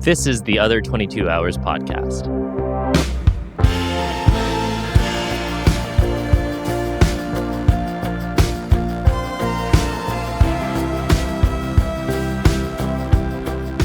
This is the Other 22 Hours podcast.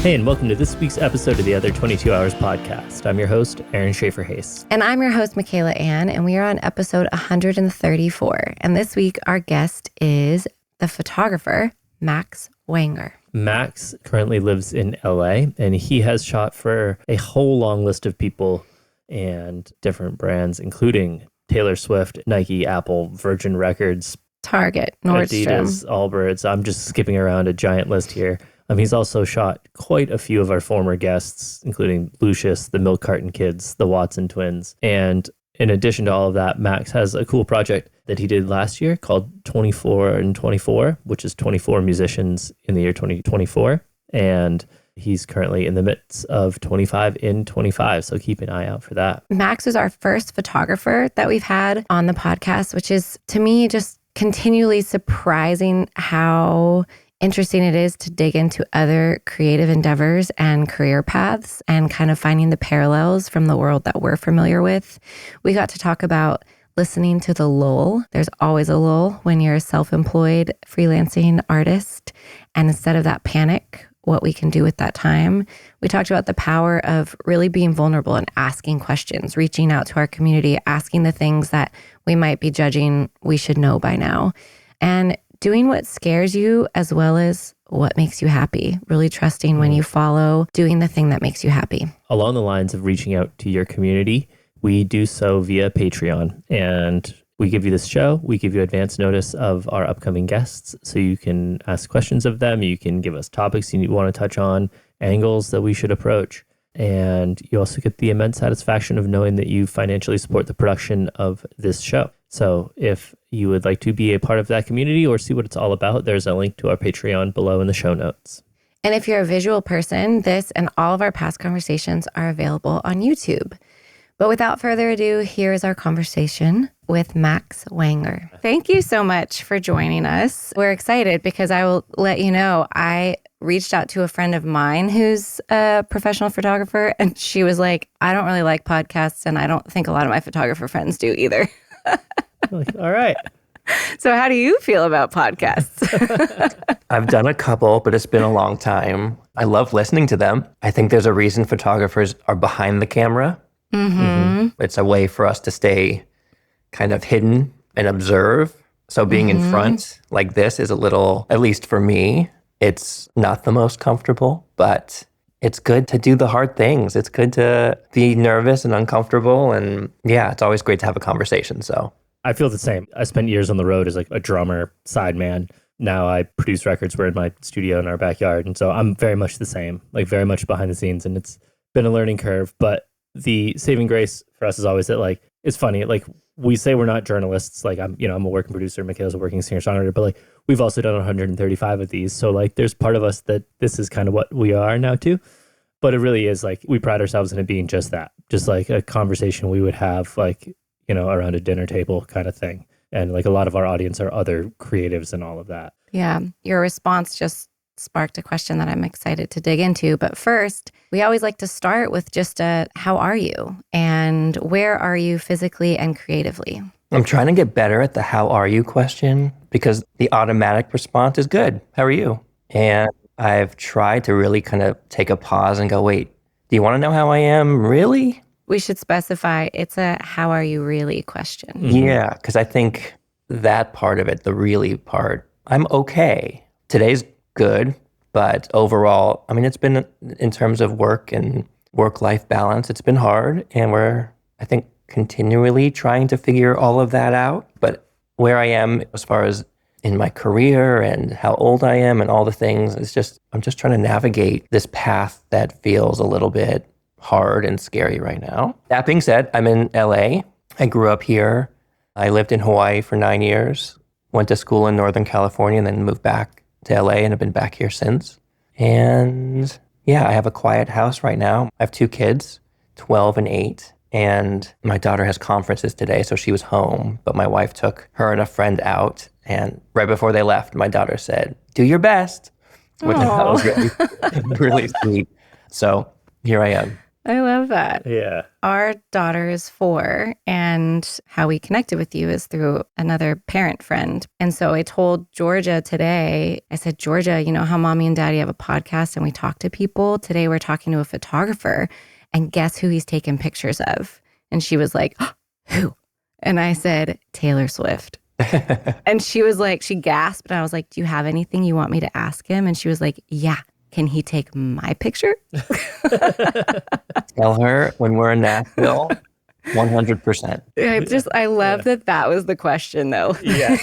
Hey, and welcome to this week's episode of the Other 22 Hours podcast. I'm your host, Aaron Shafer-Haiss. And I'm your host, Michaela Anne, and we are on episode 134. And this week, our guest is the photographer, Max Wanger. Max currently lives in LA, and he has shot for a whole long list of people and different brands, including Taylor Swift, Nike, Apple, Virgin Records, Target, Nordstrom, Adidas, Allbirds. I'm just skipping around a giant list here. He's also shot quite a few of our former guests, including Lucius, the Milk Carton Kids, the Watson twins. And in addition to all of that, Max has a cool project that he did last year called 24 and 24, which is 24 musicians in the year 2024. And he's currently in the midst of 25 in 25. So keep an eye out for that. Max was our first photographer that we've had on the podcast, which is, to me, just continually surprising how interesting it is to dig into other creative endeavors and career paths and kind of finding the parallels from the world that we're familiar with. We got to talk about listening to the lull. There's always a lull when you're a self-employed freelancing artist. And instead of that panic, what we can do with that time. We talked about the power of really being vulnerable and asking questions, reaching out to our community, asking the things that we might be judging we should know by now. And doing what scares you as well as what makes you happy. Really trusting when you follow doing the thing that makes you happy. Along the lines of reaching out to your community, we do so via Patreon. And we give you this show. We give you advance notice of our upcoming guests. So you can ask questions of them. You can give us topics you want to touch on, angles that we should approach. And you also get the immense satisfaction of knowing that you financially support the production of this show. So if you would like to be a part of that community or see what it's all about, there's a link to our Patreon below in the show notes. And if you're a visual person, this and all of our past conversations are available on YouTube. But without further ado, here is our conversation with Max Wanger. Thank you so much for joining us. We're excited because I will let you know, I reached out to a friend of mine who's a professional photographer, and she was like, I don't really like podcasts, and I don't think a lot of my photographer friends do either. Like, all right. So how do you feel about podcasts? I've done a couple, but it's been a long time. I love listening to them. I think there's a reason photographers are behind the camera. Mm-hmm. It's a way for us to stay kind of hidden and observe. So being in front like this is a little, at least for me, it's not the most comfortable, but it's good to do the hard things. It's good to be nervous and uncomfortable. And yeah, it's always great to have a conversation. So I feel the same. I spent years on the road as like a drummer, sideman. Now I produce records. We're in my studio in our backyard. And so I'm very much the same, like very much behind the scenes. And it's been a learning curve. But the saving grace for us is always that, like, it's funny. Like, we say we're not journalists. Like, I'm a working producer. Michaela's a working singer-songwriter. But like, we've also done 135 of these. So like, there's part of us that this is kind of what we are now too. But it really is like, we pride ourselves in it being just that, just like a conversation we would have, like, around a dinner table kind of thing. And like a lot of our audience are other creatives and all of that. Yeah. Your response just sparked a question that I'm excited to dig into. But first, we always like to start with just how are you? And where are you physically and creatively? I'm trying to get better at the how are you question because the automatic response is good. How are you? And I've tried to really kind of take a pause and go, wait, do you want to know how I am? Really? We should specify it's a how are you really question. Yeah, because I think that part of it, the really part, I'm okay. Today's good, but overall, I mean, it's been, in terms of work and work-life balance, it's been hard. And we're, I think, continually trying to figure all of that out. But where I am as far as in my career and how old I am and all the things, I'm just trying to navigate this path that feels a little bit hard and scary right now. That being said, I'm in LA. I grew up here. I lived in Hawaii for 9 years, went to school in Northern California, and then moved back to LA and have been back here since. And yeah, I have a quiet house right now. I have 2 kids, 12 and 8. And my daughter has conferences today, so she was home. But my wife took her and a friend out. And right before they left, my daughter said, "Do your best," which was really, really sweet. So Here I am. I love that. Yeah. Our daughter is 4, and how we connected with you is through another parent friend. And so I told Georgia today, I said, Georgia, you know how mommy and daddy have a podcast and we talk to people? Today we're talking to a photographer, and guess who he's taken pictures of? And she was like, oh, who? And I said, Taylor Swift. And she was like, she gasped. And I was like, do you have anything you want me to ask him? And she was like, yeah. Can he take my picture? Tell her when we're in Nashville, 100%. I love that was the question, though. Yeah.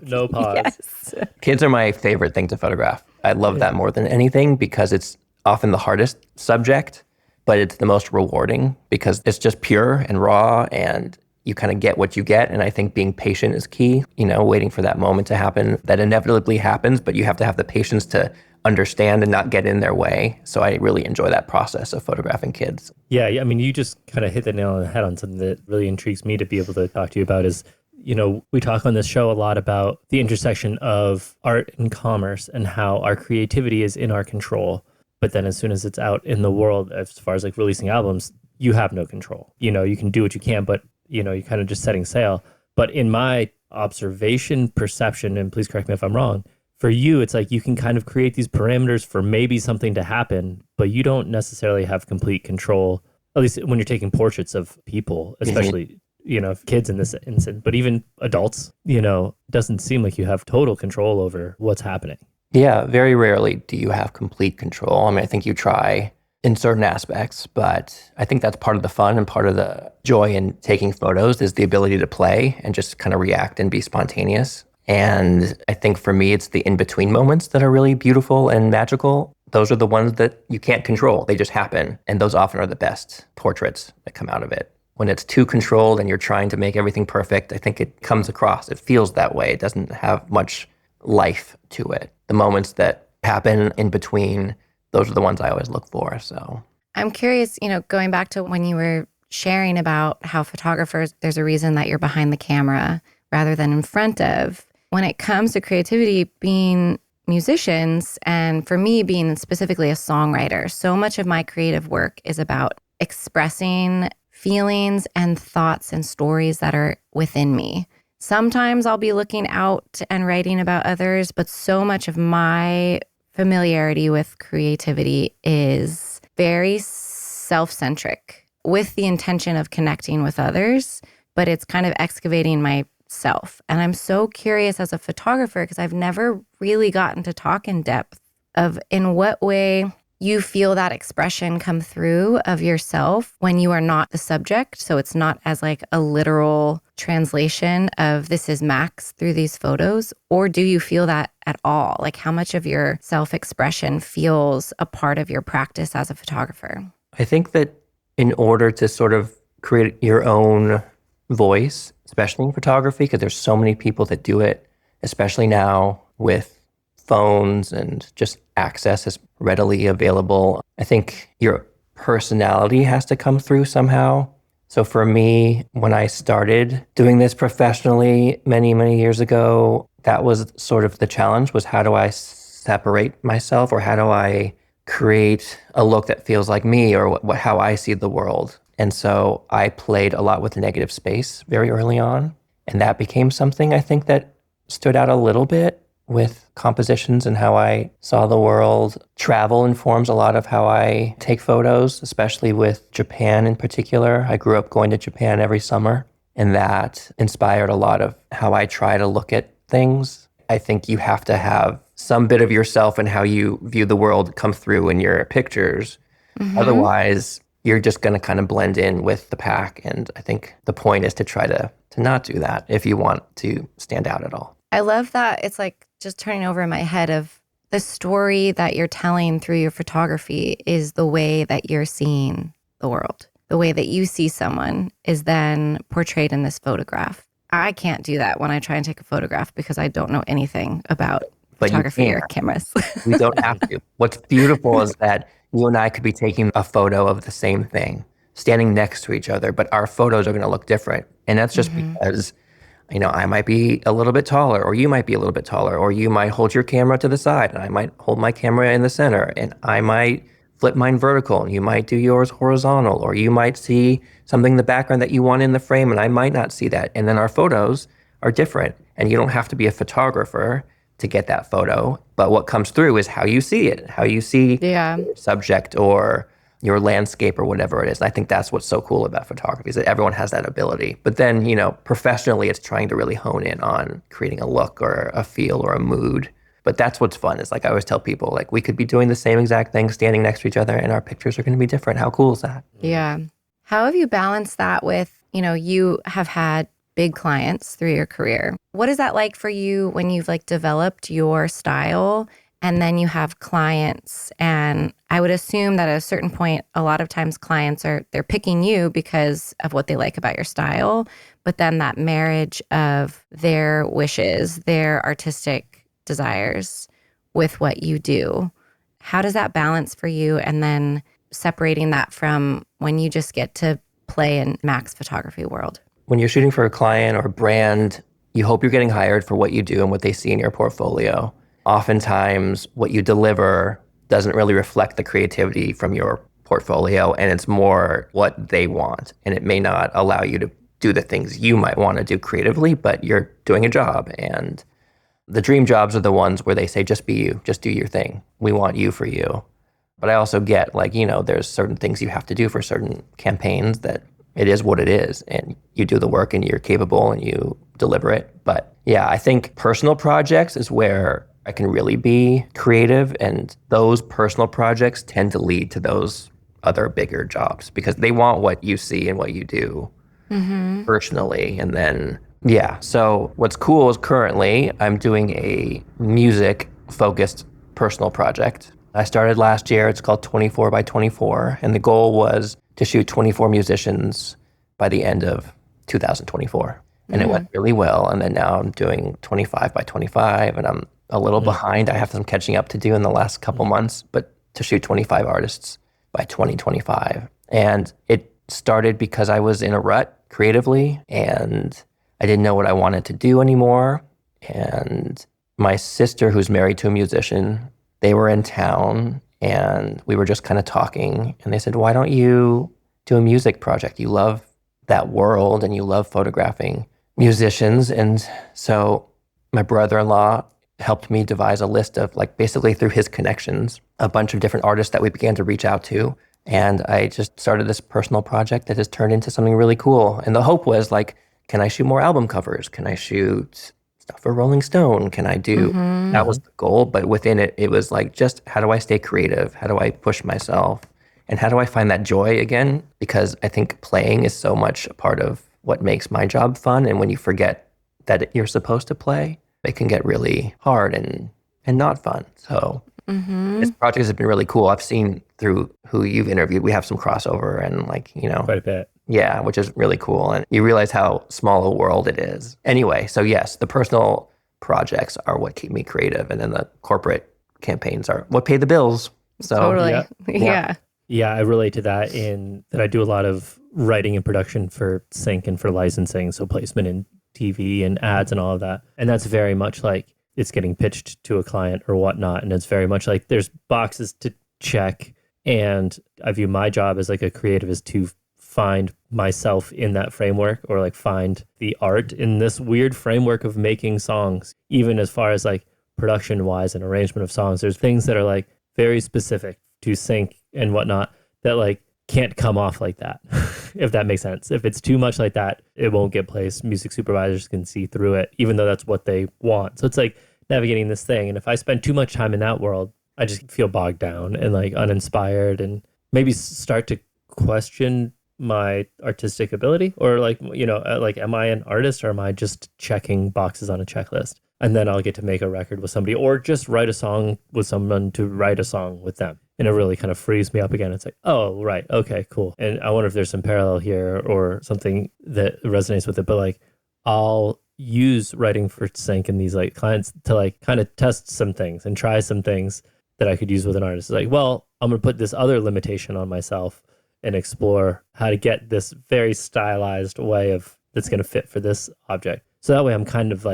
No pause. Yes. Kids are my favorite thing to photograph. I love that more than anything because it's often the hardest subject, but it's the most rewarding because it's just pure and raw and you kind of get what you get. And I think being patient is key, waiting for that moment to happen that inevitably happens, but you have to have the patience to understand and not get in their way. So I really enjoy that process of photographing kids. Yeah, I mean, you just kind of hit the nail on the head on something that really intrigues me to be able to talk to you about is, we talk on this show a lot about the intersection of art and commerce and how our creativity is in our control. But then as soon as it's out in the world, as far as like releasing albums, you have no control. You can do what you can, but, you're kind of just setting sail. But in my observation, perception, and please correct me if I'm wrong, for you, it's like you can kind of create these parameters for maybe something to happen, but you don't necessarily have complete control, at least when you're taking portraits of people, especially, kids in this instance, but even adults, doesn't seem like you have total control over what's happening. Yeah, very rarely do you have complete control. I mean, I think you try in certain aspects, but I think that's part of the fun and part of the joy in taking photos is the ability to play and just kind of react and be spontaneous. And I think for me, it's the in-between moments that are really beautiful and magical. Those are the ones that you can't control. They just happen. And those often are the best portraits that come out of it. When it's too controlled and you're trying to make everything perfect, I think it comes across. It feels that way. It doesn't have much life to it. The moments that happen in between, those are the ones I always look for. So I'm curious, going back to when you were sharing about how photographers, there's a reason that you're behind the camera rather than in front of. When it comes to creativity, being musicians, and for me being specifically a songwriter, so much of my creative work is about expressing feelings and thoughts and stories that are within me. Sometimes I'll be looking out and writing about others, but so much of my familiarity with creativity is very self-centric with the intention of connecting with others, but it's kind of excavating myself. And I'm so curious as a photographer, because I've never really gotten to talk in depth of in what way you feel that expression come through of yourself when you are not the subject. So it's not as like a literal translation of this is Max through these photos, or do you feel that at all? Like how much of your self-expression feels a part of your practice as a photographer? I think that in order to sort of create your own voice, especially in photography, because there's so many people that do it, especially now with phones and just access is readily available. I think your personality has to come through somehow. So for me, when I started doing this professionally many, many years ago, that was sort of the challenge, was how do I separate myself, or how do I create a look that feels like me, or how I see the world. And so I played a lot with negative space very early on. And that became something I think that stood out a little bit with compositions and how I saw the world. Travel informs a lot of how I take photos, especially with Japan in particular. I grew up going to Japan every summer, and that inspired a lot of how I try to look at things. I think you have to have some bit of yourself and how you view the world come through in your pictures. Mm-hmm. Otherwise, you're just going to kind of blend in with the pack. And I think the point is to try to not do that if you want to stand out at all. I love that. It's like just turning over in my head of the story that you're telling through your photography is the way that you're seeing the world. The way that you see someone is then portrayed in this photograph. I can't do that when I try and take a photograph because I don't know anything about photography or cameras. We don't have to. What's beautiful is that you and I could be taking a photo of the same thing, standing next to each other, but our photos are going to look different. And that's just because, I might be a little bit taller, or you might be a little bit taller, or you might hold your camera to the side, and I might hold my camera in the center, and I might flip mine vertical and you might do yours horizontal, or you might see something in the background that you want in the frame and I might not see that. And then our photos are different, and you don't have to be a photographer to get that photo. But what comes through is how you see it, how you see your subject or your landscape or whatever it is. And I think that's what's so cool about photography, is that everyone has that ability. But then, professionally, it's trying to really hone in on creating a look or a feel or a mood. But that's what's fun. Is like I always tell people, like, we could be doing the same exact thing standing next to each other and our pictures are going to be different. How cool is that? Yeah. How have you balanced that with, you have had big clients through your career. What is that like for you when you've like developed your style and then you have clients? And I would assume that at a certain point, a lot of times clients they're picking you because of what they like about your style. But then that marriage of their wishes, their artistic desires with what you do, how does that balance for you? And then separating that from when you just get to play in Mac's photography world. When you're shooting for a client or a brand, you hope you're getting hired for what you do and what they see in your portfolio. Oftentimes, what you deliver doesn't really reflect the creativity from your portfolio, and it's more what they want. And it may not allow you to do the things you might want to do creatively, but you're doing a job. And the dream jobs are the ones where they say, just be you, just do your thing. We want you for you. But I also get there's certain things you have to do for certain campaigns that it is what it is, and you do the work and you're capable and you deliver it. But yeah, I think personal projects is where I can really be creative, and those personal projects tend to lead to those other bigger jobs because they want what you see and what you do personally. And then, yeah. So what's cool is currently I'm doing a music-focused personal project. I started last year. It's called 24 by 24. And the goal was to shoot 24 musicians by the end of 2024. And it went really well. And then now I'm doing 25 by 25, and I'm a little behind. I have some catching up to do in the last couple months, but to shoot 25 artists by 2025. And it started because I was in a rut creatively, and I didn't know what I wanted to do anymore. And my sister, who's married to a musician, they were in town, and we were just kind of talking, and they said, why don't you do a music project? You love that world and you love photographing musicians. And so my brother-in-law helped me devise a list of, basically through his connections, a bunch of different artists that we began to reach out to. And I just started this personal project that has turned into something really cool. And the hope was can I shoot more album covers? Can I shoot stuff for Rolling Stone? Can I do, that was the goal. But within it, it was just how do I stay creative? How do I push myself? And how do I find that joy again? Because I think playing is so much a part of what makes my job fun. And when you forget that you're supposed to play, it can get really hard and not fun. So this project has been really cool. I've seen through who you've interviewed, we have some crossover and quite a bit. Yeah, which is really cool. And you realize how small a world it is. Anyway, so yes, the personal projects are what keep me creative. And then the corporate campaigns are what pay the bills. So totally. Yeah. Yeah, I relate to that in that I do a lot of writing and production for sync and for licensing, so placement in TV and ads and all of that. And that's very much it's getting pitched to a client or whatnot. And it's very much there's boxes to check. And I view my job as a creative is to find myself in that framework, or find the art in this weird framework of making songs. Even as far as production wise and arrangement of songs, there's things that are very specific to sync and whatnot that can't come off like that. If that makes sense. If it's too much like that, it won't get placed. Music supervisors can see through it, even though that's what they want. So it's navigating this thing. And if I spend too much time in that world, I just feel bogged down and uninspired, and maybe start to question my artistic ability, or am I an artist, or am I just checking boxes on a checklist? And then I'll get to make a record with somebody, or just write a song with someone to write a song with them. And it really kind of frees me up again. It's oh, right. Okay, cool. And I wonder if there's some parallel here or something that resonates with it. But I'll use writing for sync and these clients to kind of test some things and try some things that I could use with an artist. It's well, I'm going to put this other limitation on myself and explore how to get this very stylized way that's going to fit for this object. So that way I'm kind of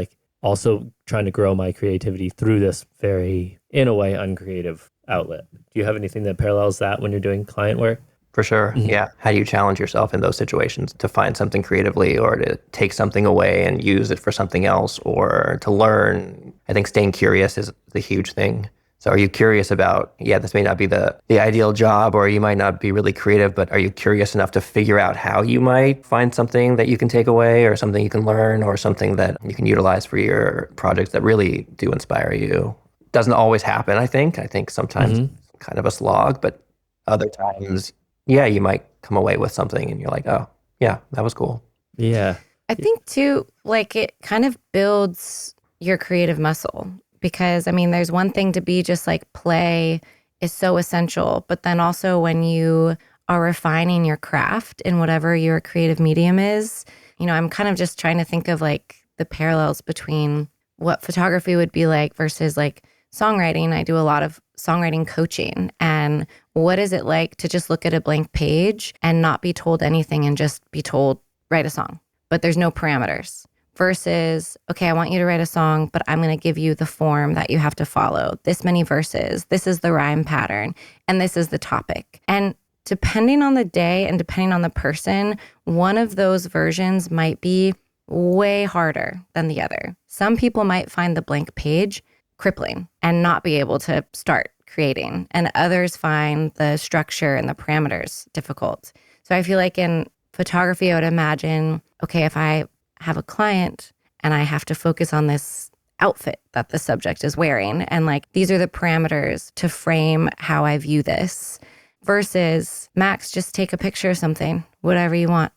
also trying to grow my creativity through this very, in a way, uncreative outlet. Do you have anything that parallels that when you're doing client work? For sure. Mhm. Yeah. How do you challenge yourself in those situations to find something creatively or to take something away and use it for something else or to learn? I think staying curious is the huge thing. So are you curious about, this may not be the ideal job or you might not be really creative, but are you curious enough to figure out how you might find something that you can take away or something you can learn or something that you can utilize for your projects that really do inspire you? Doesn't always happen, I think. I think sometimes it's kind of a slog, but other times, you might come away with something and you're like, oh, yeah, that was cool. Yeah. I think too, like it kind of builds your creative muscle because I mean, there's one thing to be just like play is so essential, but then also when you are refining your craft in whatever your creative medium is, I'm kind of just trying to think of like the parallels between what photography would be like versus like songwriting. I do a lot of songwriting coaching. And what is it like to just look at a blank page and not be told anything and just be told, write a song, but there's no parameters versus, okay, I want you to write a song, but I'm going to give you the form that you have to follow. This many verses, this is the rhyme pattern, and this is the topic. And depending on the day and depending on the person, one of those versions might be way harder than the other. Some people might find the blank page crippling and not be able to start creating. And others find the structure and the parameters difficult. So I feel like in photography, I would imagine, okay, if I have a client and I have to focus on this outfit that the subject is wearing, and like, these are the parameters to frame how I view this versus Max, just take a picture of something, whatever you want.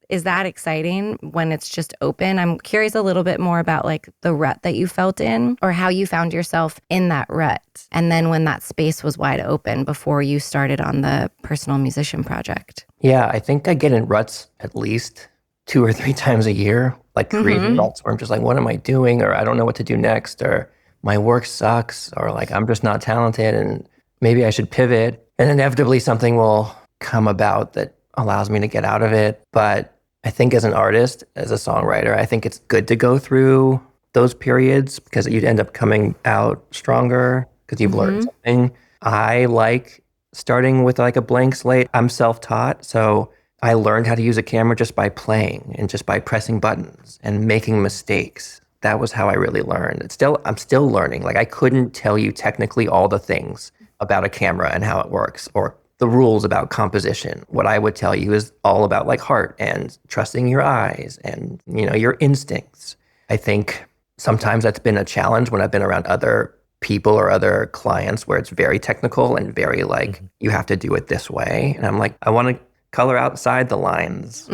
Is that exciting when it's just open? I'm curious a little bit more about like the rut that you felt in or how you found yourself in that rut. And then when that space was wide open before you started on the personal musician project. Yeah, I think I get in ruts at least 2 or 3 times a year, like creative ruts where I'm just like, what am I doing? Or I don't know what to do next, or my work sucks, or like I'm just not talented and maybe I should pivot. And inevitably something will come about that allows me to get out of it. But I think as an artist, as a songwriter, I think it's good to go through those periods because you'd end up coming out stronger because you've learned something. I like starting with like a blank slate. I'm self-taught, so I learned how to use a camera just by playing and just by pressing buttons and making mistakes. That was how I really learned. I'm still learning. Like I couldn't tell you technically all the things about a camera and how it works or the rules about composition. What I would tell you is all about like heart and trusting your eyes and, your instincts. I think sometimes that's been a challenge when I've been around other people or other clients where it's very technical and very like, you have to do it this way. And I'm like, I want to color outside the lines.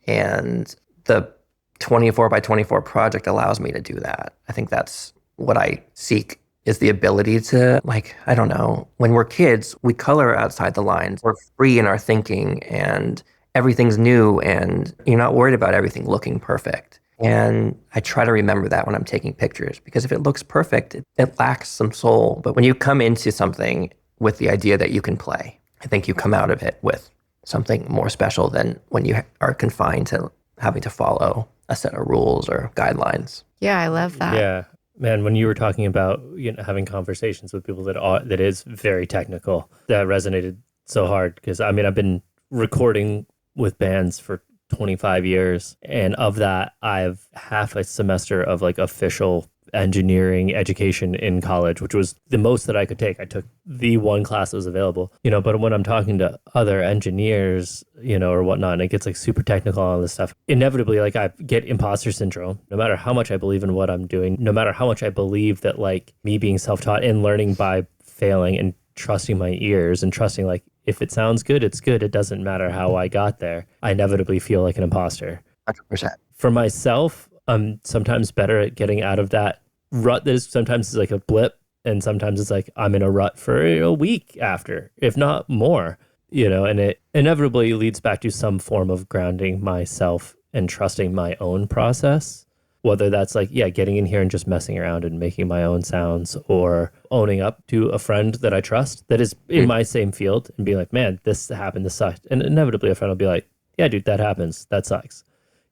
And the 24 by 24 project allows me to do that. I think that's what I seek is the ability to, like, I don't know, when we're kids, we color outside the lines. We're free in our thinking and everything's new and you're not worried about everything looking perfect. And I try to remember that when I'm taking pictures because if it looks perfect, it lacks some soul. But when you come into something with the idea that you can play, I think you come out of it with something more special than when you are confined to having to follow a set of rules or guidelines. Yeah, I love that. Yeah. Man, when you were talking about having conversations with people that is very technical, that resonated so hard because I've been recording with bands for 25 years, and of that, I have half a semester of like official engineering education in college, which was the most that I could take. I took the one class that was available, but when I'm talking to other engineers, or whatnot, and it gets like super technical on all this stuff, inevitably, like I get imposter syndrome, no matter how much I believe in what I'm doing, no matter how much I believe that like me being self-taught and learning by failing and trusting my ears and trusting like, if it sounds good, it's good. It doesn't matter how I got there. I inevitably feel like an imposter. 100%. For myself, I'm sometimes better at getting out of that rut that is sometimes is like a blip, and sometimes it's like I'm in a rut for a week after, if not more, and it inevitably leads back to some form of grounding myself and trusting my own process, whether that's like, getting in here and just messing around and making my own sounds or owning up to a friend that I trust that is in my same field and be like, man, this happened, this sucked. And inevitably a friend will be like, yeah, dude, that happens. That sucks.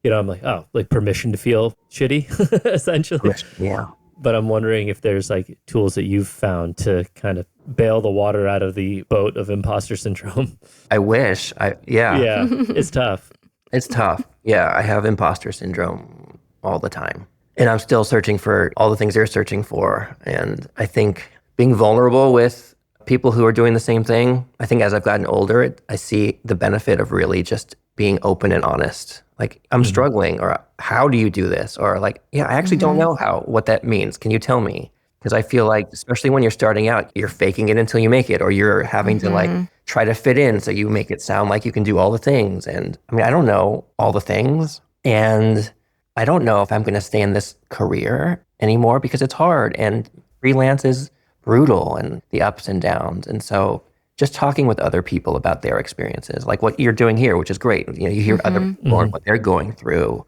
I'm like, oh, like permission to feel shitty, essentially. Yeah. but I'm wondering if there's like tools that you've found to kind of bail the water out of the boat of imposter syndrome. I wish. Yeah, it's tough. It's tough. Yeah, I have imposter syndrome all the time. And I'm still searching for all the things they're searching for. And I think being vulnerable with people who are doing the same thing, I think as I've gotten older, I see the benefit of really just being open and honest. Like, I'm struggling, or how do you do this? Or like, yeah, I actually don't know what that means. Can you tell me? Because I feel like, especially when you're starting out, you're faking it until you make it, or you're having to like try to fit in so you make it sound like you can do all the things. And I mean, I don't know all the things. And I don't know if I'm going to stay in this career anymore because it's hard and freelance is brutal and the ups and downs. And so just talking with other people about their experiences, like what you're doing here, which is great. You know, you hear other people and what they're going through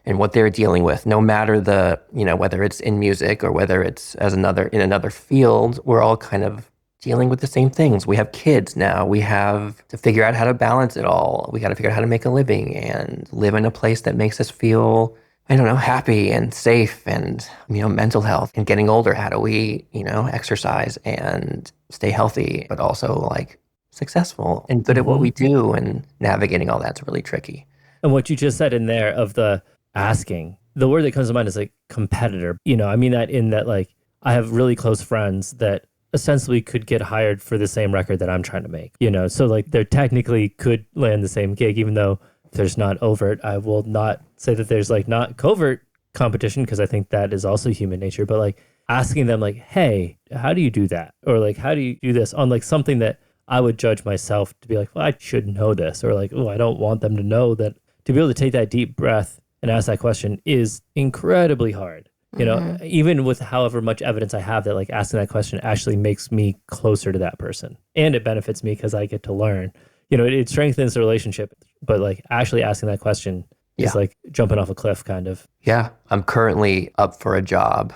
and what they're dealing with, no matter the, you know, whether it's in music or whether it's in another field, we're all kind of dealing with the same things. We have kids now. We have to figure out how to balance it all. We got to figure out how to make a living and live in a place that makes us feel, I don't know, happy and safe and, you know, mental health. And getting older, how do we, you know, exercise and stay healthy, but also like successful and good at what we do, and navigating all that's really tricky. And what you just said in there of the asking, the word that comes to mind is like competitor. You know, I mean that in that, like, I have really close friends that ostensibly could get hired for the same record that I'm trying to make, you know? So like they technically could land the same gig, even though there's not overt. I will not say that there's like not covert competition, because I think that is also human nature, but like asking them like, hey, how do you do that? Or like, how do you do this on like something that I would judge myself to be like, well, I should know this, or like, oh, I don't want them to know that. To be able to take that deep breath and ask that question is incredibly hard. You know, even with however much evidence I have that like asking that question actually makes me closer to that person, and it benefits me because I get to learn. You know, it strengthens the relationship, but like actually asking that question is like jumping off a cliff kind of. Yeah, I'm currently up for a job,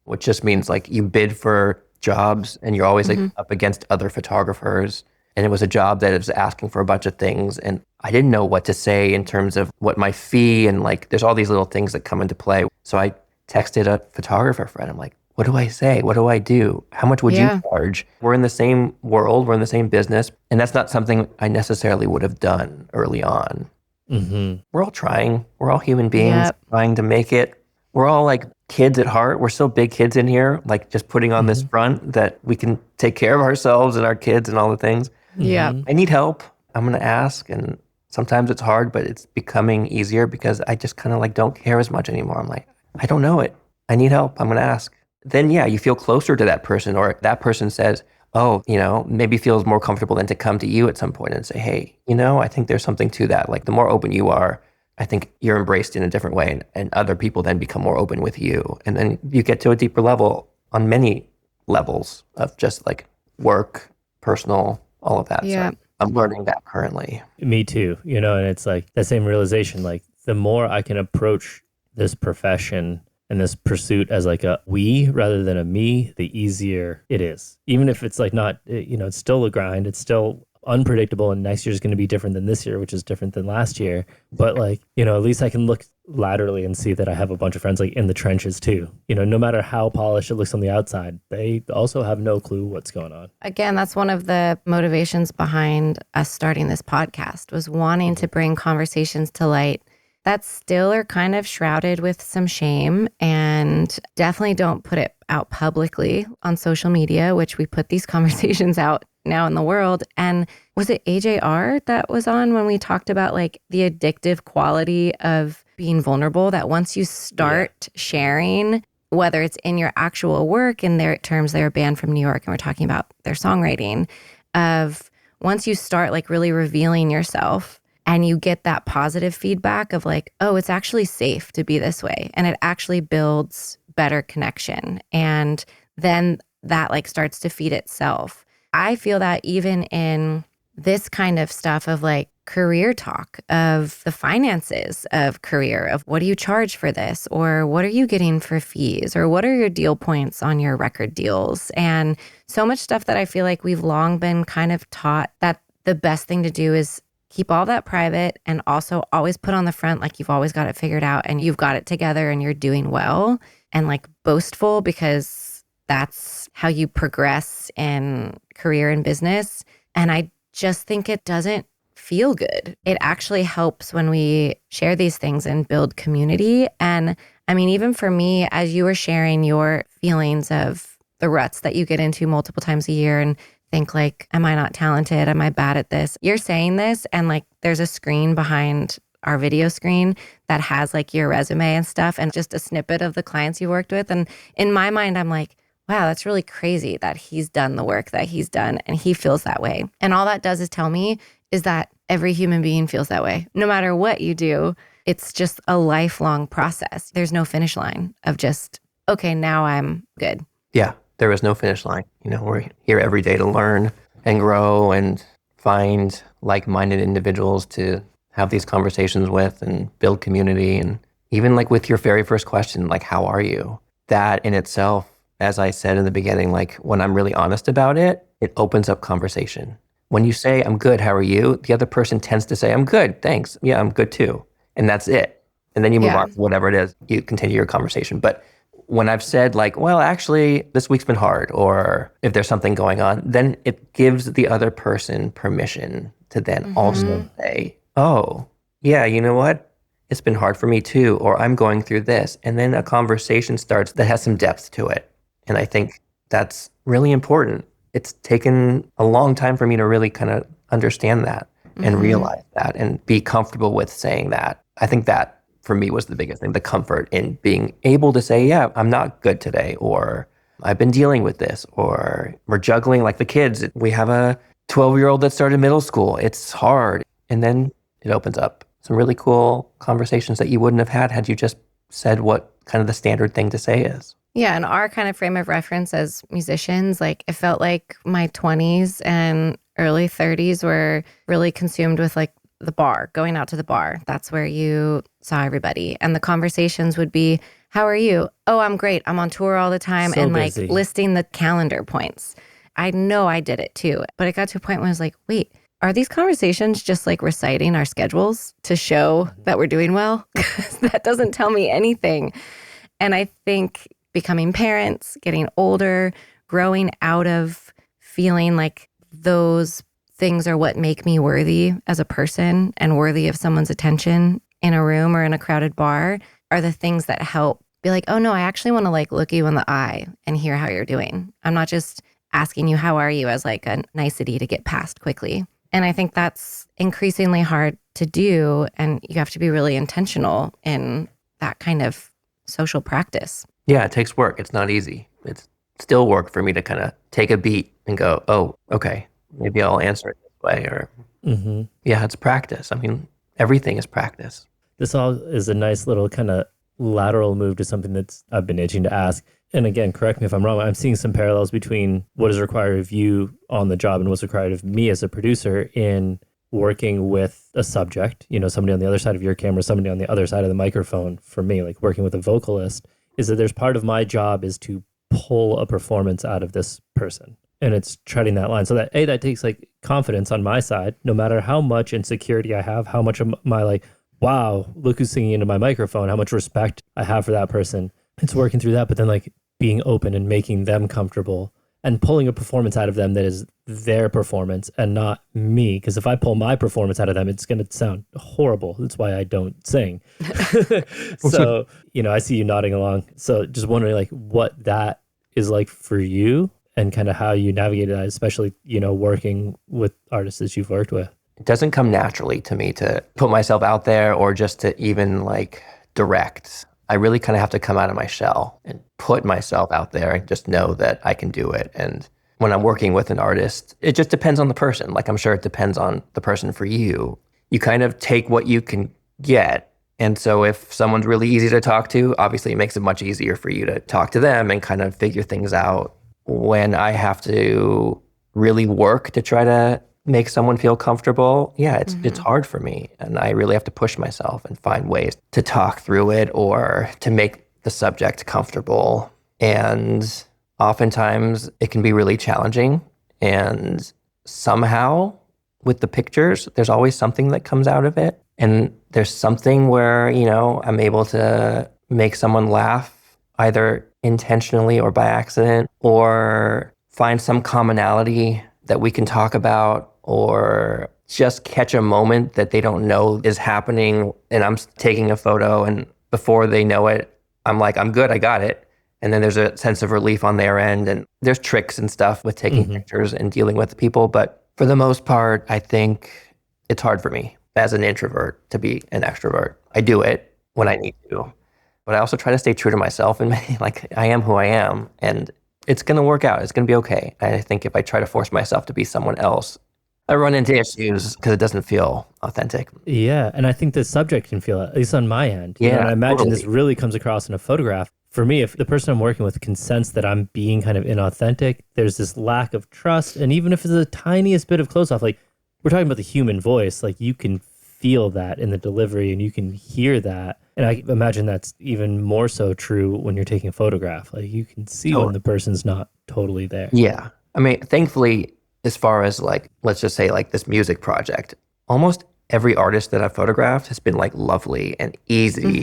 which just means like you bid for jobs and you're always like up against other photographers. And it was a job that was asking for a bunch of things. And I didn't know what to say in terms of what my fee, and like there's all these little things that come into play. So I texted a photographer friend. I'm like, what do I say? What do I do? How much would you charge? We're in the same world. We're in the same business. And that's not something I necessarily would have done early on. We're all trying. We're all human beings trying to make it. We're all like kids at heart. We're still big kids in here, like just putting on this front that we can take care of ourselves and our kids and all the things. Yeah. I need help. I'm going to ask. And sometimes it's hard, but it's becoming easier because I just kind of like don't care as much anymore. I'm like, I don't know it. I need help. I'm going to ask. Then, yeah, you feel closer to that person, or that person says, oh, you know, maybe feels more comfortable than to come to you at some point and say, hey, you know, I think there's something to that. Like the more open you are, I think you're embraced in a different way, and other people then become more open with you. And then you get to a deeper level on many levels of just like work, personal, all of that. Yeah. So I'm learning that currently. Me too, you know, and it's like that same realization, like the more I can approach this profession and this pursuit as like a we rather than a me, the easier it is. Even if it's like not, you know, it's still a grind, it's still unpredictable, and next year is going to be different than this year, which is different than last year. But like, you know, at least I can look laterally and see that I have a bunch of friends like in the trenches too. You know, no matter how polished it looks on the outside, they also have no clue what's going on. Again, that's one of the motivations behind us starting this podcast, was wanting to bring conversations to light that still are kind of shrouded with some shame, and definitely don't put it out publicly on social media, which we put these conversations out now in the world. And was it AJR that was on when we talked about like the addictive quality of being vulnerable, that once you start sharing, whether it's in your actual work, in their terms, they're a band from New York and we're talking about their songwriting, of once you start like really revealing yourself and you get that positive feedback of like, oh, it's actually safe to be this way, and it actually builds better connection. And then that like starts to feed itself. I feel that even in this kind of stuff of like career talk, of the finances of career, of what do you charge for this, or what are you getting for fees, or what are your deal points on your record deals, and so much stuff that I feel like we've long been kind of taught that the best thing to do is keep all that private, and also always put on the front like you've always got it figured out and you've got it together and you're doing well. and like boastful, because that's how you progress in career and business. And I just think it doesn't feel good. It actually helps when we share these things and build community. And I mean, even for me, as you were sharing your feelings of the ruts that you get into multiple times a year and think like, am I not talented? Am I bad at this? You're saying this, and like there's a screen behind our video screen that has like your resume and stuff and just a snippet of the clients you worked with. And in my mind, I'm like, wow, that's really crazy that he's done the work that he's done and he feels that way. And all that does is tell me is that every human being feels that way. No matter what you do, it's just a lifelong process. There's no finish line of just, okay, now I'm good. Yeah, there is no finish line. You know, we're here every day to learn and grow and find like-minded individuals to have these conversations with and build community. And even like with your very first question, like, how are you? That in itself, as I said in the beginning, like when I'm really honest about it, it opens up conversation. When you say, I'm good, how are you? The other person tends to say, I'm good, thanks. Yeah, I'm good too. And that's it. And then you move on to whatever it is, you continue your conversation. But when I've said like, well, actually, this week's been hard, or if there's something going on, then it gives the other person permission to then also say, oh, yeah, you know what? It's been hard for me too, or I'm going through this. And then a conversation starts that has some depth to it. And I think that's really important. It's taken a long time for me to really kind of understand that and realize that and be comfortable with saying that. I think that for me was the biggest thing, the comfort in being able to say, yeah, I'm not good today, or I've been dealing with this, or we're juggling like the kids. We have a 12-year-old that started middle school. It's hard. And then it opens up some really cool conversations that you wouldn't have had you just said what kind of the standard thing to say is. Yeah, and our kind of frame of reference as musicians, like it felt like my 20s and early 30s were really consumed with like the bar, going out to the bar. That's where you saw everybody. And the conversations would be, how are you? Oh, I'm great. I'm on tour all the time. So and busy. like listing the calendar points. I know I did it too. But it got to a point where I was like, wait, are these conversations just like reciting our schedules to show that we're doing well? Because that doesn't tell me anything. And I think becoming parents, getting older, growing out of feeling like those things are what make me worthy as a person and worthy of someone's attention in a room or in a crowded bar are the things that help be like, oh no, I actually want to like look you in the eye and hear how you're doing. I'm not just asking you, how are you, as like a nicety to get past quickly. And I think that's increasingly hard to do. And you have to be really intentional in that kind of social practice. Yeah, it takes work. It's not easy. It's still work for me to kind of take a beat and go, oh, okay, maybe I'll answer it this way. Or yeah, it's practice. I mean, everything is practice. This all is a nice little kind of lateral move to something that's I've been itching to ask. And again, correct me if I'm wrong, I'm seeing some parallels between what is required of you on the job and what's required of me as a producer in working with a subject, you know, somebody on the other side of your camera, somebody on the other side of the microphone. For me, like working with a vocalist, is that there's part of my job is to pull a performance out of this person. And it's treading that line. So that, A, that takes like confidence on my side, no matter how much insecurity I have, how much of my like, wow, look who's singing into my microphone, how much respect I have for that person. It's working through that, but then like being open and making them comfortable and pulling a performance out of them that is their performance and not me. Because if I pull my performance out of them, it's going to sound horrible. That's why I don't sing. So, you know, I see you nodding along. So just wondering like what that is like for you and kind of how you navigate that, especially, you know, working with artists that you've worked with. It doesn't come naturally to me to put myself out there or just to even like direct. I really kind of have to come out of my shell and put myself out there and just know that I can do it. And when I'm working with an artist, it just depends on the person. Like I'm sure it depends on the person for you. You kind of take what you can get. And so if someone's really easy to talk to, obviously it makes it much easier for you to talk to them and kind of figure things out. When I have to really work to try to make someone feel comfortable, yeah, it's hard for me. And I really have to push myself and find ways to talk through it or to make the subject comfortable. And oftentimes it can be really challenging. And somehow with the pictures, there's always something that comes out of it. And there's something where, you know, I'm able to make someone laugh either intentionally or by accident, or find some commonality that we can talk about, or just catch a moment that they don't know is happening. And I'm taking a photo, and before they know it, I'm like, I'm good, I got it. And then there's a sense of relief on their end. And there's tricks and stuff with taking pictures and dealing with people. But for the most part, I think it's hard for me as an introvert to be an extrovert. I do it when I need to, but I also try to stay true to myself and like I am who I am, and it's going to work out. It's going to be okay. I think if I try to force myself to be someone else, I run into issues because it doesn't feel authentic. Yeah. And I think the subject can feel it, at least on my end. Yeah, and I imagine totally. this really comes across in a photograph. For me, if the person I'm working with consents that I'm being kind of inauthentic, there's this lack of trust. And even if it's the tiniest bit of close off, like we're talking about the human voice, like you can feel that in the delivery and you can hear that. And I imagine that's even more so true when you're taking a photograph. Like you can see when the person's not totally there. Yeah. I mean, thankfully, as far as like, let's just say like this music project, almost every artist that I've photographed has been like lovely and easy.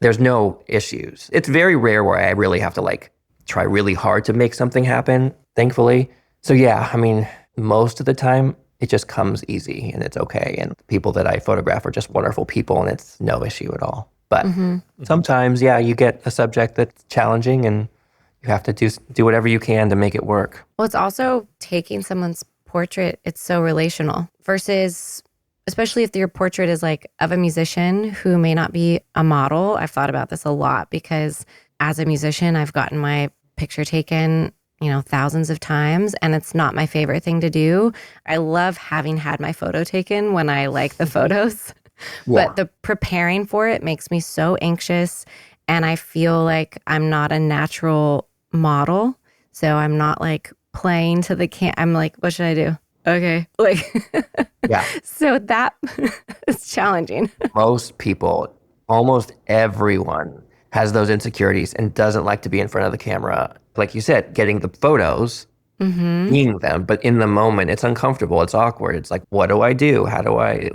There's no issues. It's very rare where I really have to like try really hard to make something happen, thankfully. So yeah, I mean, most of the time it just comes easy and it's okay. And the people that I photograph are just wonderful people and it's no issue at all. But sometimes, yeah, you get a subject that's challenging and you have to do whatever you can to make it work. Well, it's also taking someone's portrait. It's so relational versus, especially if your portrait is like of a musician who may not be a model. I've thought about this a lot because as a musician, I've gotten my picture taken, thousands of times, and it's not my favorite thing to do. I love having had my photo taken when I like the photos, but the preparing for it makes me so anxious, and I feel like I'm not a natural model. So I'm not like playing to the I'm like, what should I do? Okay. Like, yeah. So that is challenging. Most people, almost everyone has those insecurities and doesn't like to be in front of the camera. Like you said, getting the photos, being them, but in the moment, it's uncomfortable. It's awkward. It's like, what do I do? How do I,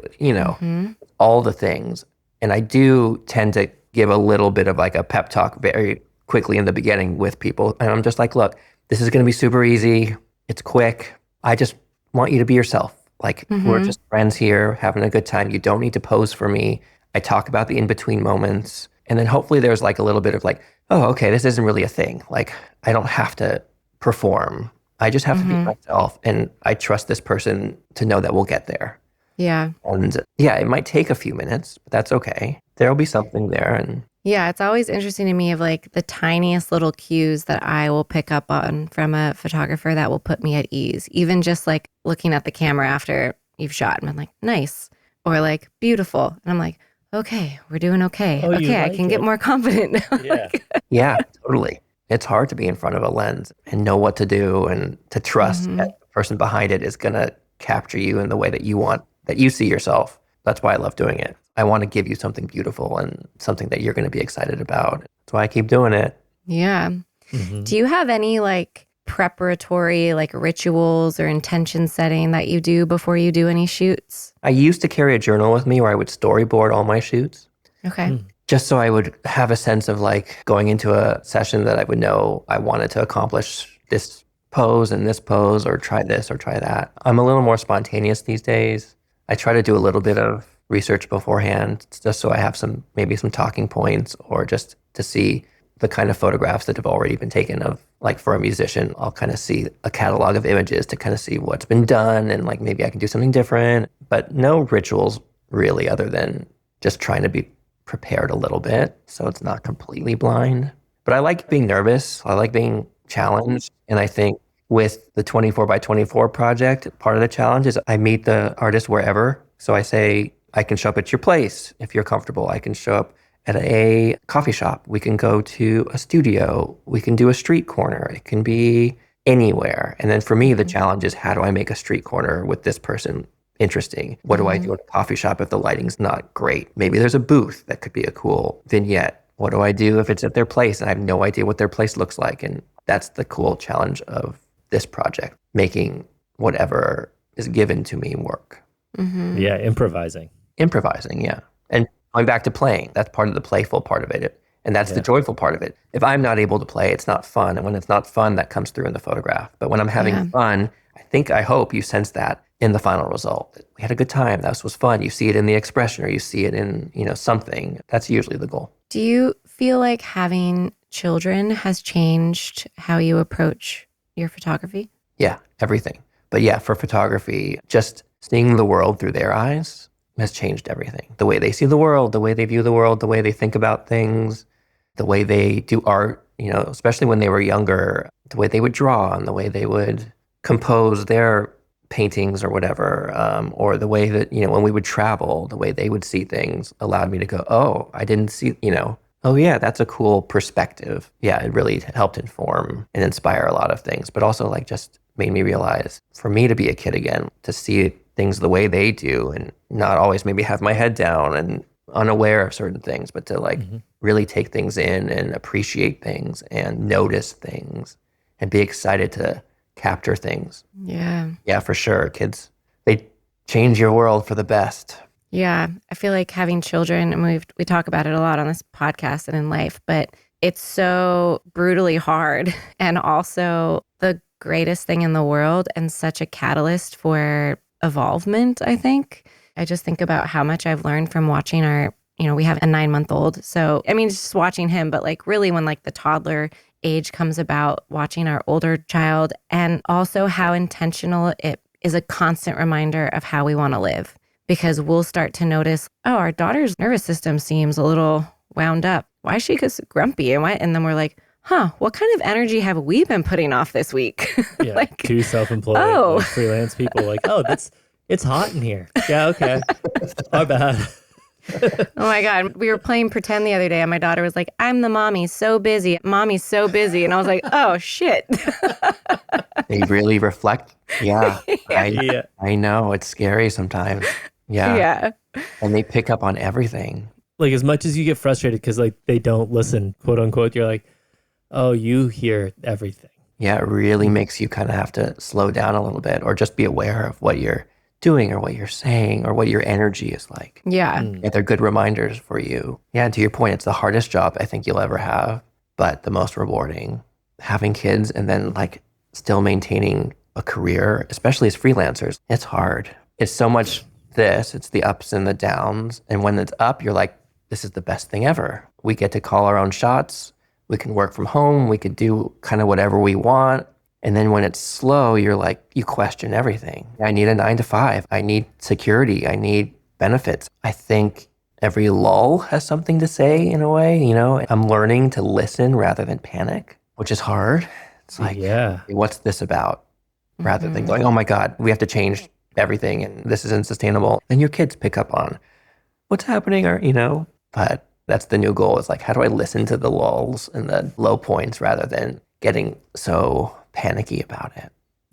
all the things. And I do tend to give a little bit of like a pep talk very quickly in the beginning with people. And I'm just like, look, this is going to be super easy. It's quick. I just want you to be yourself. Like we're just friends here having a good time. You don't need to pose for me. I talk about the in-between moments. And then hopefully there's like a little bit of like, oh, okay, this isn't really a thing. Like I don't have to perform. I just have to be myself. And I trust this person to know that we'll get there. Yeah. And yeah, it might take a few minutes, but that's okay. There'll be something there. And yeah, it's always interesting to me of like the tiniest little cues that I will pick up on from a photographer that will put me at ease. Even just like looking at the camera after you've shot and I'm like, nice. Or like, beautiful. And I'm like, okay, we're doing okay. Oh, okay, I can get more confident now. Yeah. yeah, totally. It's hard to be in front of a lens and know what to do and to trust that the person behind it is going to capture you in the way that you want, that you see yourself. That's why I love doing it. I want to give you something beautiful and something that you're going to be excited about. That's why I keep doing it. Yeah. Do you have any like preparatory like rituals or intention setting that you do before you do any shoots? I used to carry a journal with me where I would storyboard all my shoots. Okay. Just so I would have a sense of like going into a session that I would know I wanted to accomplish this pose and this pose or try this or try that. I'm a little more spontaneous these days. I try to do a little bit of research beforehand just so I have maybe some talking points or just to see the kind of photographs that have already been taken of, like for a musician, I'll kind of see a catalog of images to kind of see what's been done and like maybe I can do something different, but no rituals really other than just trying to be prepared a little bit so it's not completely blind. But I like being nervous. I like being challenged. And I think with the 24 by 24 project, part of the challenge is I meet the artist wherever. So I say, I can show up at your place if you're comfortable. I can show up at a coffee shop. We can go to a studio. We can do a street corner. It can be anywhere. And then for me, the challenge is how do I make a street corner with this person interesting? What do I do at a coffee shop if the lighting's not great? Maybe there's a booth that could be a cool vignette. What do I do if it's at their place and I have no idea what their place looks like? And that's the cool challenge of this project, making whatever is given to me work. Yeah, improvising. Improvising, yeah. And going back to playing, that's part of the playful part of it. And that's the joyful part of it. If I'm not able to play, it's not fun. And when it's not fun, that comes through in the photograph. But when I'm having fun, I hope you sense that in the final result. We had a good time. That was fun. You see it in the expression, or you see it in, something. That's usually the goal. Do you feel like having children has changed how you approach your photography? Yeah, everything. But yeah, for photography, just seeing the world through their eyes has changed everything. The way they see the world, the way they view the world, the way they think about things, the way they do art, especially when they were younger, the way they would draw and the way they would compose their paintings or whatever, or the way that, when we would travel, the way they would see things allowed me to go, oh, I didn't see, oh yeah, that's a cool perspective. Yeah, it really helped inform and inspire a lot of things, but also just made me realize for me to be a kid again, to see things the way they do and not always maybe have my head down and unaware of certain things, but to really take things in and appreciate things and notice things and be excited to capture things. Yeah. Yeah, for sure. Kids, they change your world for the best. Yeah. I feel like having children, and we talk about it a lot on this podcast and in life, but it's so brutally hard and also the greatest thing in the world and such a catalyst for evolvement, I think. I just think about how much I've learned from watching we have a 9-month-old. So, just watching him, but really when the toddler age comes about, watching our older child, and also how intentional it is, a constant reminder of how we want to live. Because we'll start to notice, oh, our daughter's nervous system seems a little wound up. Why is she grumpy? And then we're like, what kind of energy have we been putting off this week? Yeah, two self-employed freelance people it's hot in here. Yeah, okay. Our bad. Oh my God. We were playing pretend the other day and my daughter was like, I'm the mommy, so busy. Mommy's so busy. And I was like, oh shit. They really reflect. Yeah. I know. It's scary sometimes. Yeah. Yeah. And they pick up on everything. As much as you get frustrated because they don't listen, quote unquote, you're like, oh, you hear everything. Yeah, it really makes you kind of have to slow down a little bit or just be aware of what you're doing or what you're saying or what your energy is like. Yeah. Yeah, they're good reminders for you. Yeah, and to your point, it's the hardest job I think you'll ever have, but the most rewarding. Having kids and then still maintaining a career, especially as freelancers, it's hard. It's so much it's the ups and the downs. And when it's up, you're like, this is the best thing ever. We get to call our own shots. We can work from home. We could do kind of whatever we want. And then when it's slow, you're like, you question everything. I need a 9-to-5. I need security. I need benefits. I think every lull has something to say in a way, I'm learning to listen rather than panic, which is hard. It's like, what's this about? Rather than going, oh my God, we have to change everything and this isn't sustainable. Then your kids pick up on what's happening or, but that's the new goal is how do I listen to the lulls and the low points rather than getting so panicky about it.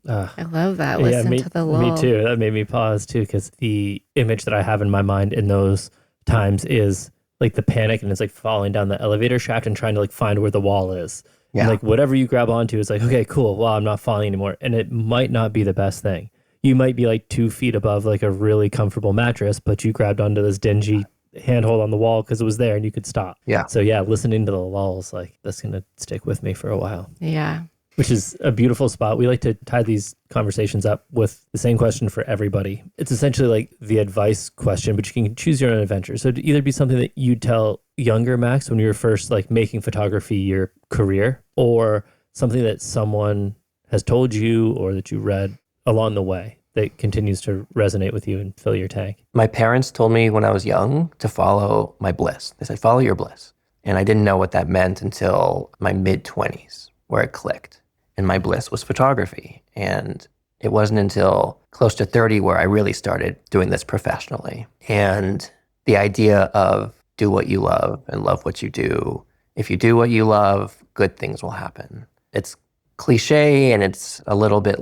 I love that. Listen to the lull. Me too. That made me pause too, because the image that I have in my mind in those times is the panic and it's falling down the elevator shaft and trying to find where the wall is. Yeah. And whatever you grab onto is okay, cool. Well, I'm not falling anymore. And it might not be the best thing. You might be 2 feet above a really comfortable mattress, but you grabbed onto this dingy handhold on the wall because it was there and you could stop. Yeah. So listening to the lulls, that's going to stick with me for a while. Yeah. Which is a beautiful spot. We like to tie these conversations up with the same question for everybody. It's essentially the advice question, but you can choose your own adventure. So it'd either be something that you tell younger Max when you were first making photography your career, or something that someone has told you or that you read along the way that continues to resonate with you and fill your tank. My parents told me when I was young to follow my bliss. They said, follow your bliss. And I didn't know what that meant until my mid-20s where it clicked. And my bliss was photography. And it wasn't until close to 30 where I really started doing this professionally. And the idea of do what you love and love what you do. If you do what you love, good things will happen. It's cliche and it's a little bit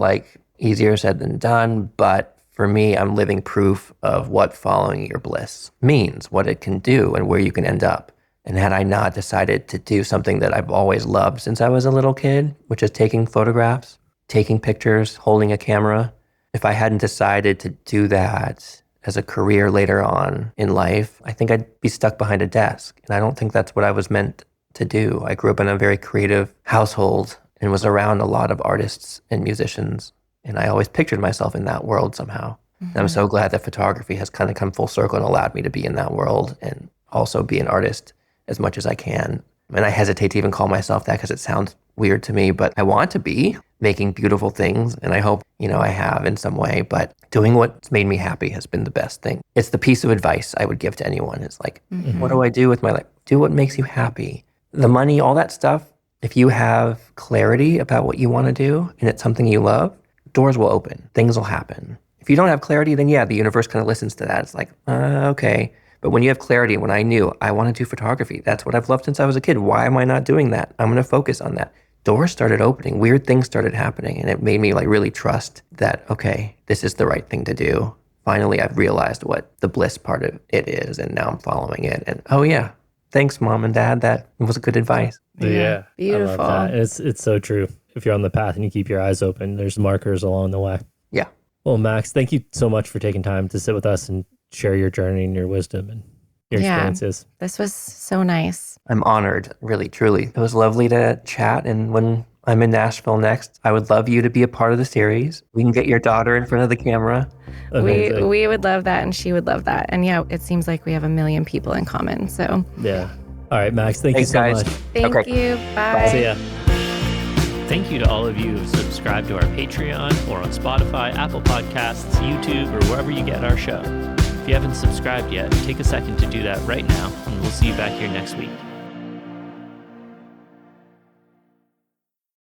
easier said than done. But for me, I'm living proof of what following your bliss means, what it can do and where you can end up. And had I not decided to do something that I've always loved since I was a little kid, which is taking photographs, taking pictures, holding a camera, if I hadn't decided to do that as a career later on in life, I think I'd be stuck behind a desk. And I don't think that's what I was meant to do. I grew up in a very creative household and was around a lot of artists and musicians. And I always pictured myself in that world somehow. And I'm so glad that photography has kind of come full circle and allowed me to be in that world and also be an artist as much as I can. And I hesitate to even call myself that because it sounds weird to me, but I want to be making beautiful things. And I hope, I have in some way, but doing what's made me happy has been the best thing. It's the piece of advice I would give to anyone. It's like, what do I do with my life? Do what makes you happy. The money, all that stuff, if you have clarity about what you want to do and it's something you love, doors will open, things will happen. If you don't have clarity, then the universe kind of listens to that. It's like, okay. But when you have clarity, when I knew I want to do photography, that's what I've loved since I was a kid. Why am I not doing that? I'm going to focus on that. Doors started opening, weird things started happening. And it made me really trust that, okay, this is the right thing to do. Finally, I've realized what the bliss part of it is. And now I'm following it. And thanks, Mom and Dad. That was good advice. Yeah. Beautiful. I love that. It's so true. If you're on the path and you keep your eyes open, there's markers along the way. Yeah. Well, Max, thank you so much for taking time to sit with us and share your journey and your wisdom and your experiences. This was so nice. I'm honored, really, truly. It was lovely to chat. And when I'm in Nashville next, I would love you to be a part of the series. We can get your daughter in front of the camera. We would love that, and she would love that. And it seems like we have a million people in common. So yeah. All right, Max, thank you so guys. much. Thank you. Bye. See ya. Thank you to all of you who subscribe to our Patreon or on Spotify, Apple Podcasts, YouTube, or wherever you get our show. If you haven't subscribed yet, take a second to do that right now, and we'll see you back here next week.